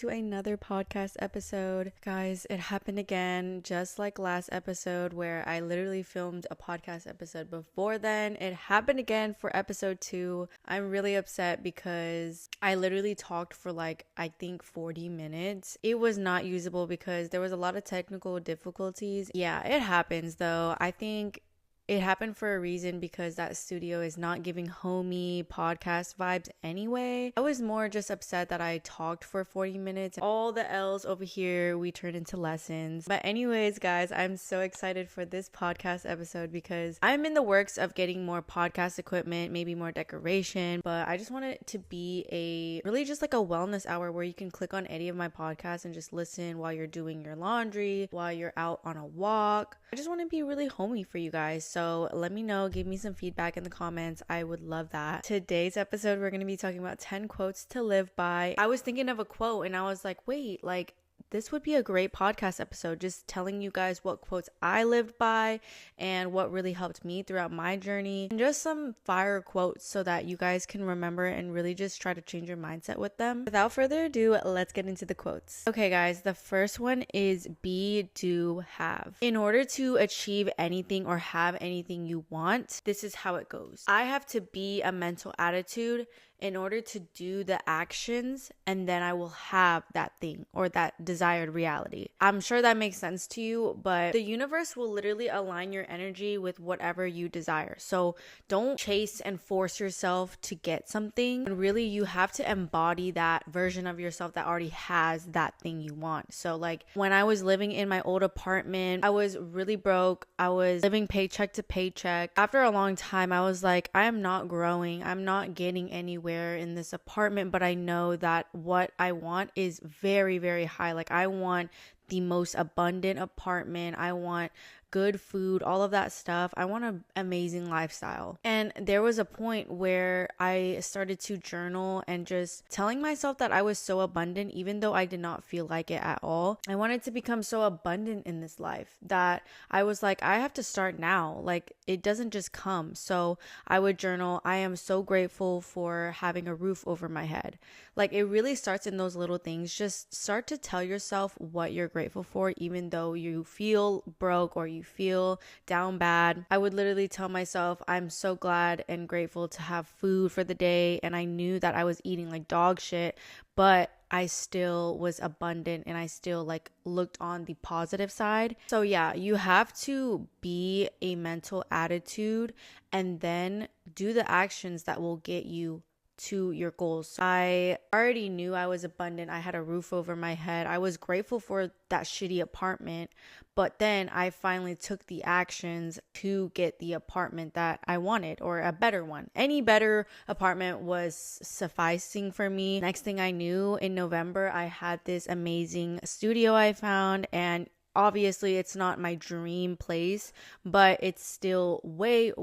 to another podcast episode. Guys, it happened again, just like last episode where I literally filmed a podcast episode before then. It happened again for episode 2. I'm really upset because I literally talked for I think 40 minutes. It was not usable because there was a lot of technical difficulties. Yeah, it happens though. I think it happened for a reason because that studio is not giving homey podcast vibes anyway. I was more just upset that I talked for 40 minutes. All the L's over here, we turned into lessons. But anyways, guys, I'm so excited for this podcast episode because I'm in the works of getting more podcast equipment, maybe more decoration. But I just want it to be really just like a wellness hour where you can click on any of my podcasts and just listen while you're doing your laundry, while you're out on a walk. I just want to be really homey for you guys. So let me know, give me some feedback in the comments. I would love that. Today's episode, we're going to be talking about 10 quotes to live by. I was thinking of a quote and I was like, wait, this would be a great podcast episode, just telling you guys what quotes I lived by and what really helped me throughout my journey, and just some fire quotes so that you guys can remember and really just try to change your mindset with them. Without further ado, let's get into the quotes. Okay, guys, the first one is be, do, have. In order to achieve anything or have anything you want, this is how it goes. I have to be a mental attitude in order to do the actions, and then I will have that thing or that desired reality. I'm sure that makes sense to you, but the universe will literally align your energy with whatever you desire. So don't chase and force yourself to get something. And really, you have to embody that version of yourself that already has that thing you want. So when I was living in my old apartment, I was really broke. I was living paycheck to paycheck. After a long time, I was like, I am not growing. I'm not getting anywhere in this apartment, but I know that what I want is very, very high. I want the most abundant apartment. I want good food, all of that stuff. I want an amazing lifestyle. And there was a point where I started to journal and just telling myself that I was so abundant, even though I did not feel like it at all. I wanted to become so abundant in this life that I was like, I have to start now. It doesn't just come. So I would journal, I am so grateful for having a roof over my head. It really starts in those little things. Just start to tell yourself what you're grateful for, even though you feel broke or you feel down bad. I would literally tell myself, I'm so glad and grateful to have food for the day. And I knew that I was eating like dog shit, but I still was abundant and I still looked on the positive side. So yeah, you have to be a mental attitude and then do the actions that will get you to your goals. I already knew I was abundant. I had a roof over my head. I was grateful for that shitty apartment, but then I finally took the actions to get the apartment that I wanted, or a better one. Any better apartment was sufficing for me. Next thing I knew, in November, I had this amazing studio I found, and obviously it's not my dream place, but it's still way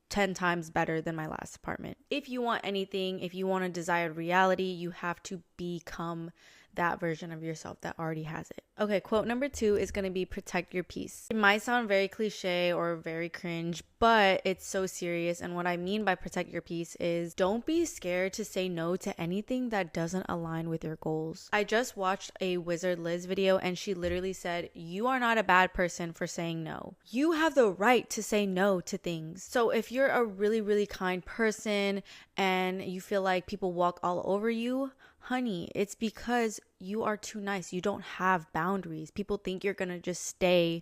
10 times better than my last apartment. If you want anything, if you want a desired reality, you have to become that version of yourself that already has it. Okay, quote number 2 is going to be protect your peace. It might sound very cliche or very cringe, but it's so serious. And what I mean by protect your peace is don't be scared to say no to anything that doesn't align with your goals. I just watched a Wizard Liz video and she literally said, you are not a bad person for saying no. You have the right to say no to things. So if you're a really kind person and you feel like people walk all over you, honey, it's because you are too nice. You don't have boundaries. People think you're going to just stay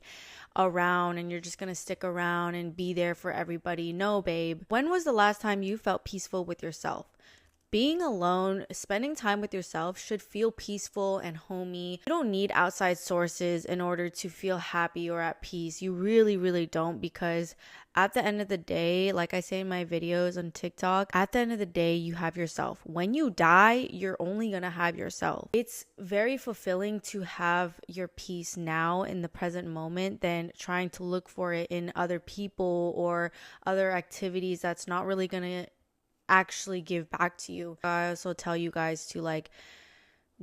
around and you're just going to stick around and be there for everybody. No, babe. When was the last time you felt peaceful with yourself? Being alone, spending time with yourself should feel peaceful and homey. You don't need outside sources in order to feel happy or at peace. You really don't, because at the end of the day, like I say in my videos on TikTok, at the end of the day, you have yourself. When you die, you're only gonna have yourself. It's very fulfilling to have your peace now in the present moment than trying to look for it in other people or other activities that's not really gonna actually give back to you. I also tell you guys to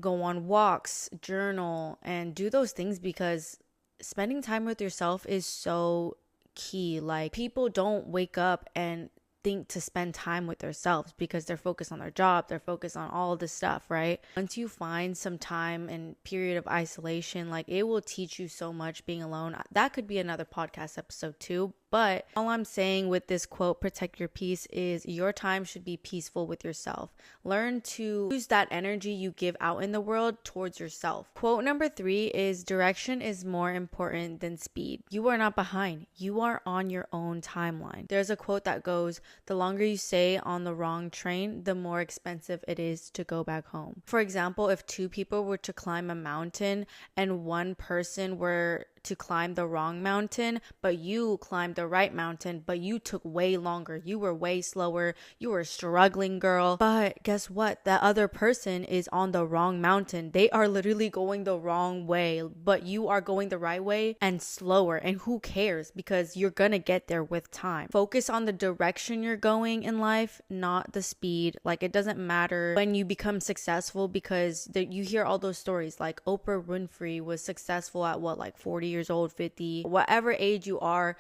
go on walks, journal, and do those things because spending time with yourself is so key. People don't wake up and think to spend time with themselves because they're focused on their job, they're focused on all this stuff, right? Once you find some time and period of isolation, like it will teach you so much being alone. That could be another podcast episode too. But all I'm saying with this quote, protect your peace, is your time should be peaceful with yourself. Learn to use that energy you give out in the world towards yourself. Quote number 3 is direction is more important than speed. You are not behind. You are on your own timeline. There's a quote that goes, the longer you stay on the wrong train, the more expensive it is to go back home. For example, if 2 people were to climb a mountain and one person were to climb the wrong mountain, but you climbed the right mountain, but you took way longer. You were way slower. You were struggling, girl. But guess what? The other person is on the wrong mountain. They are literally going the wrong way, but you are going the right way and slower. And who cares? Because you're gonna get there with time. Focus on the direction you're going in life, not the speed. Like, it doesn't matter when you become successful, because you hear all those stories. Like Oprah Winfrey was successful at what, like 40 years old, 50, whatever age you are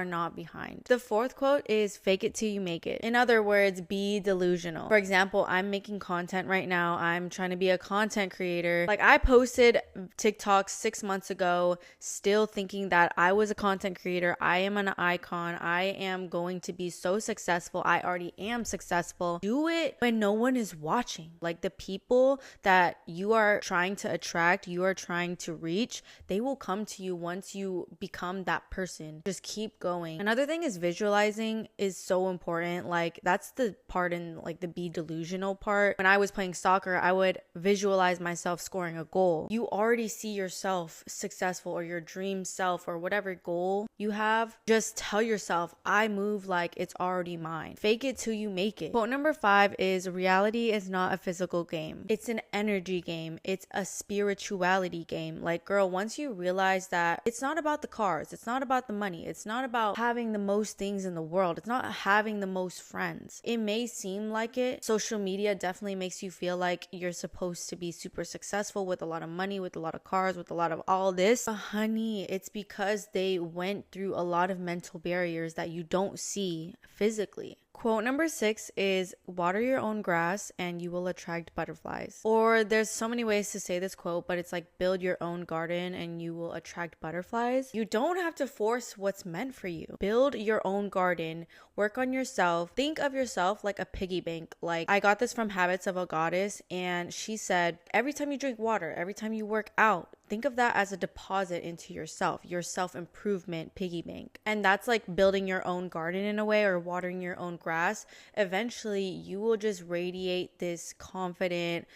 not behind. The 4th quote is fake it till you make it. In other words, be delusional. For example, I'm making content right now. I'm trying to be a content creator. Like, I posted TikTok 6 months ago, still thinking that I was a content creator. I am an icon. I am going to be so successful. I already am successful. Do it when no one is watching. Like, the people that you are trying to attract, you are trying to reach, they will come to you once you become that person. Just keep going. Another thing is visualizing is so important. Like, that's the part in like the be delusional part. When I was playing soccer, I would visualize myself scoring a goal. You already see yourself successful, or your dream self, or whatever goal you have. Just tell yourself, I move like it's already mine. Fake it till you make it. Quote number 5 is reality is not a physical game. It's an energy game. It's a spirituality game. Like, girl, once you realize that it's not about the cars, it's not about the money, it's not about having the most things in the world, it's not having the most friends. It may seem like it. Social media definitely makes you feel like you're supposed to be super successful with a lot of money, with a lot of cars, with a lot of all this. But honey, it's because they went through a lot of mental barriers that you don't see physically. Quote number 6 is water your own grass and you will attract butterflies. Or there's so many ways to say this quote, but it's like build your own garden and you will attract butterflies. You don't have to force what's meant for you. Build your own garden, work on yourself. Think of yourself like a piggy bank. Like, I got this from Habits of a Goddess, and she said, every time you drink water, every time you work out, think of that as a deposit into yourself, your self-improvement piggy bank. And that's like building your own garden in a way, or watering your own grass. Eventually, you will just radiate this confident,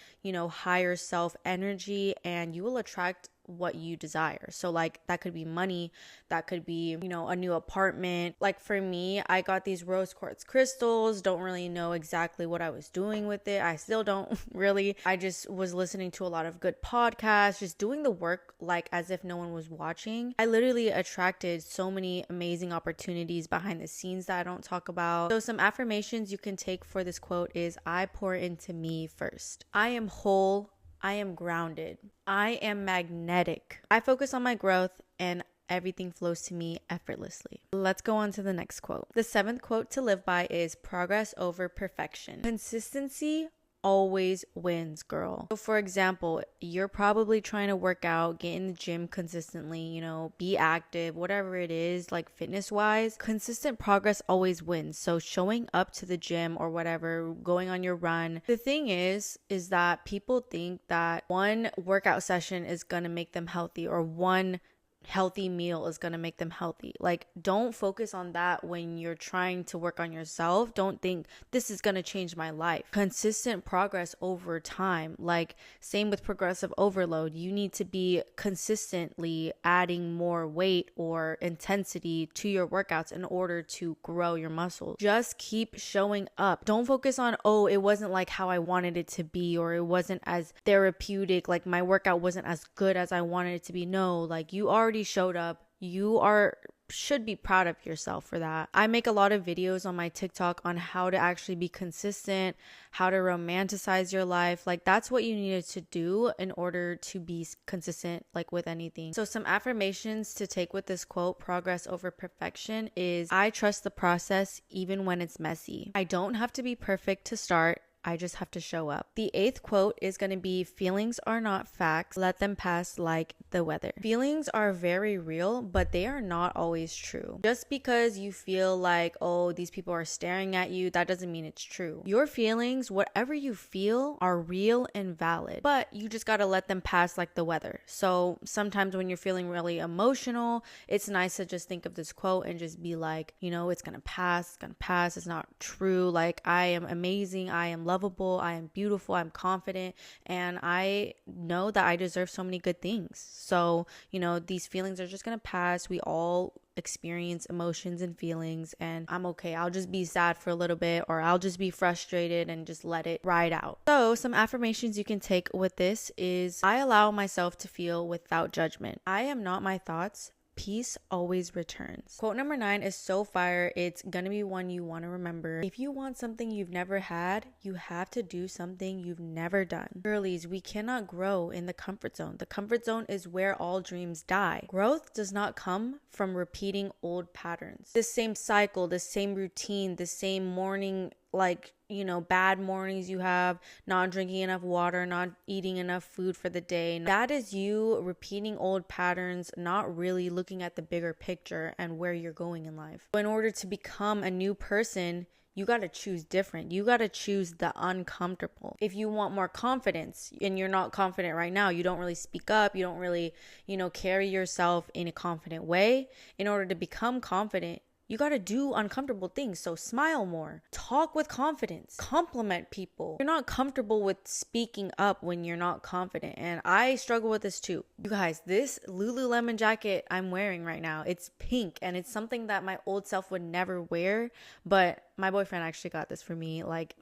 higher self energy, and you will attract what you desire. So like, that could be money, that could be, a new apartment. Like, for me, I got these rose quartz crystals. Don't really know exactly what I was doing with it. I still don't really. I just was listening to a lot of good podcasts, just doing the work like as if no one was watching. I literally attracted so many amazing opportunities behind the scenes that I don't talk about. So some affirmations you can take for this quote is, I pour into me first. I am whole. I am grounded. I am magnetic. I focus on my growth and everything flows to me effortlessly. Let's go on to the next quote. The 7th quote to live by is progress over perfection. Consistency always wins, girl. So for example, you're probably trying to work out, get in the gym consistently, be active, whatever it is, like fitness wise. Consistent progress always wins. So showing up to the gym or whatever, going on your run. The thing is that people think that one workout session is gonna make them healthy, or one healthy meal is going to make them healthy. Like, don't focus on that when you're trying to work on yourself. Don't think this is going to change my life. Consistent progress over time. Like, same with progressive overload. You need to be consistently adding more weight or intensity to your workouts in order to grow your muscles. Just keep showing up. Don't focus on, it wasn't like how I wanted it to be, or it wasn't as therapeutic, like my workout wasn't as good as I wanted it to be. No, like, you already showed up. You are should be proud of yourself for that. I make a lot of videos on my TikTok on how to actually be consistent, how to romanticize your life. Like that's what you needed to do in order to be consistent, like with anything. So some affirmations to take with this quote, progress over perfection, is I trust the process even when it's messy. I don't have to be perfect to start. I just have to show up. The 8th quote is going to be, feelings are not facts. Let them pass like the weather. Feelings are very real, but they are not always true. Just because you feel like, oh, these people are staring at you, that doesn't mean it's true. Your feelings, whatever you feel, are real and valid, but you just got to let them pass like the weather. So sometimes when you're feeling really emotional, it's nice to just think of this quote and just be like, you know, it's going to pass. It's going to pass. It's not true. Like, I am amazing. I am lovable, I am beautiful, I'm confident, and I know that I deserve so many good things. So, you know, these feelings are just gonna pass. We all experience emotions and feelings, and I'm okay. I'll just be sad for a little bit, or I'll just be frustrated and just let it ride out. So some affirmations you can take with this is, I allow myself to feel without judgment. I am not my thoughts. Peace always returns. Quote number 9 is so fire. It's gonna be one you want to remember. If you want something you've never had, you have to do something you've never done. Girlies, we cannot grow in the comfort zone. The comfort zone is where all dreams die. Growth does not come from repeating old patterns. The same cycle, the same routine, the same morning, like, you know, bad mornings you have, not drinking enough water, not eating enough food for the day. That is you repeating old patterns, not really looking at the bigger picture and where you're going in life. In order to become a new person, you got to choose different. You got to choose the uncomfortable. If you want more confidence and you're not confident right now, you don't really speak up, you don't really, you know, carry yourself in a confident way. In order to become confident, you got to do uncomfortable things. So smile more, talk with confidence, compliment people. You're not comfortable with speaking up when you're not confident. And I struggle with this too. You guys, this Lululemon jacket I'm wearing right now, it's pink and it's something that my old self would never wear. But my boyfriend actually got this for me, like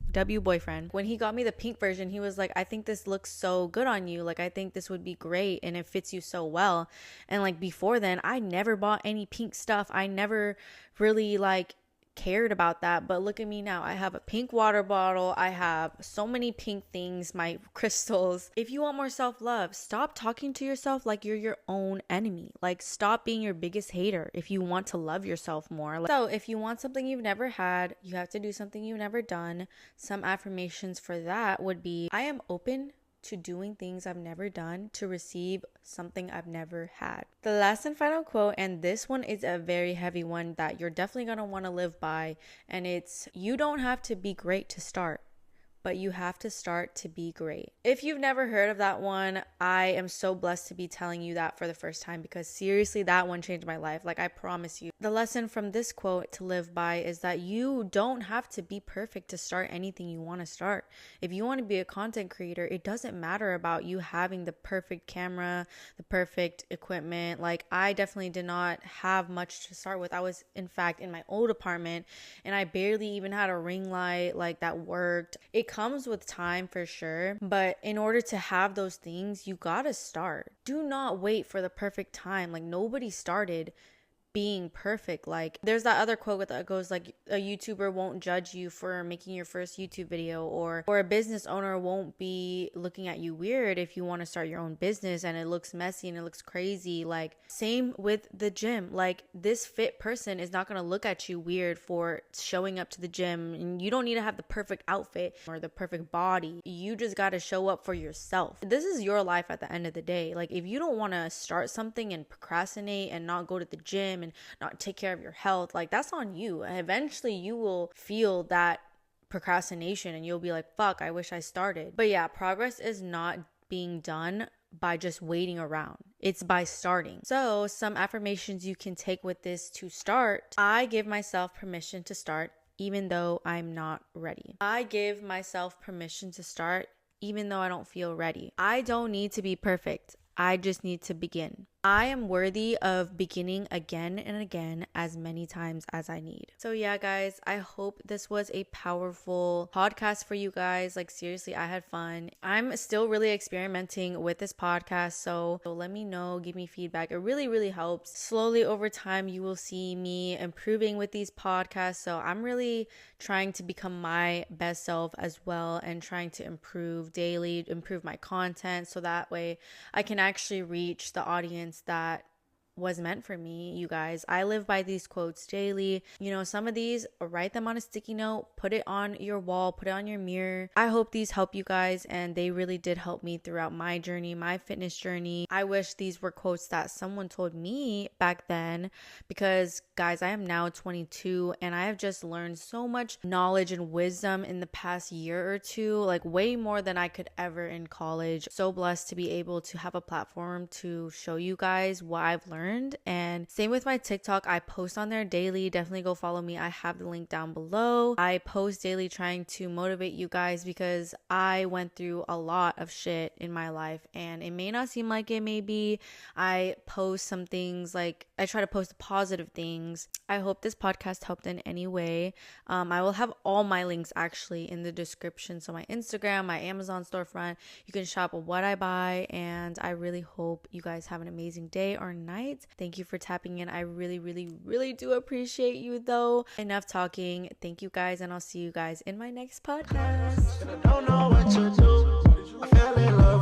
boyfriend. When he got me the pink version, he was like, I think this looks so good on you. Like, I think this would be great and it fits you so well. And like before then, I never bought any pink stuff. I never really like cared about that, but look at me now. I have a pink water bottle. I have so many pink things, my crystals. If you want more self-love, stop talking to yourself like you're your own enemy. Like, stop being your biggest hater if you want to love yourself more. So if you want something you've never had, you have to do something you've never done. Some affirmations for that would be, I am open to doing things I've never done to receive something I've never had. The last and final quote, and this one is a very heavy one that you're definitely going to want to live by, and it's, you don't have to be great to start, but you have to start to be great. If you've never heard of that one, I am so blessed to be telling you that for the first time, because seriously, that one changed my life. Like, I promise you. The lesson from this quote to live by is that you don't have to be perfect to start anything you want to start. If you want to be a content creator, it doesn't matter about you having the perfect camera, the perfect equipment. Like, I definitely did not have much to start with. I was, in fact, in my old apartment, and I barely even had a ring light like that worked. It comes with time for sure, but in order to have those things, you gotta start. Do not wait for the perfect time. Like, nobody started being perfect. Like, there's that other quote that goes like, a YouTuber won't judge you for making your first YouTube video, or a business owner won't be looking at you weird if you want to start your own business and it looks messy and it looks crazy. Like, same with the gym. Like, this fit person is not going to look at you weird for showing up to the gym, and you don't need to have the perfect outfit or the perfect body. You just got to show up for yourself. This is your life at the end of the day. Like, if you don't want to start something and procrastinate and not go to the gym and not take care of your health, like, that's on you. And eventually you will feel that procrastination and you'll be like, fuck, I wish I started. But yeah, progress is not being done by just waiting around. It's by starting. So some affirmations you can take with this to start. I give myself permission to start even though I'm not ready. I give myself permission to start even though I don't feel ready. I don't need to be perfect. I just need to begin. I am worthy of beginning again and again as many times as I need. So yeah, guys, I hope this was a powerful podcast for you guys. Like seriously, I had fun. I'm still really experimenting with this podcast, so let me know, give me feedback. It really, really helps. Slowly over time, you will see me improving with these podcasts. So I'm really trying to become my best self as well and trying to improve daily, improve my content so that way I can actually reach the audience that was meant for me, you guys. I live by these quotes daily. You know, some of these, write them on a sticky note, put it on your wall, put it on your mirror. I hope these help you guys, and they really did help me throughout my journey, my fitness journey. I wish these were quotes that someone told me back then, because guys, I am now 22 and I have just learned so much knowledge and wisdom in the past year or two, like way more than I could ever in college. So blessed to be able to have a platform to show you guys what I've learned. And same with my TikTok, I post on there daily. Definitely go follow me. I have the link down below. I post daily trying to motivate you guys because I went through a lot of shit in my life and it may not seem like it. Maybe I post some things, like I try to post positive things. I hope this podcast helped in any way. I will have all my links actually in the description. So my Instagram, my Amazon storefront, you can shop what I buy. And I really hope you guys have an amazing day or night. Thank you for tapping in. I really, really, really do appreciate you though. Enough talking. Thank you guys, and I'll see you guys in my next podcast. I don't know what to do. I fell in love.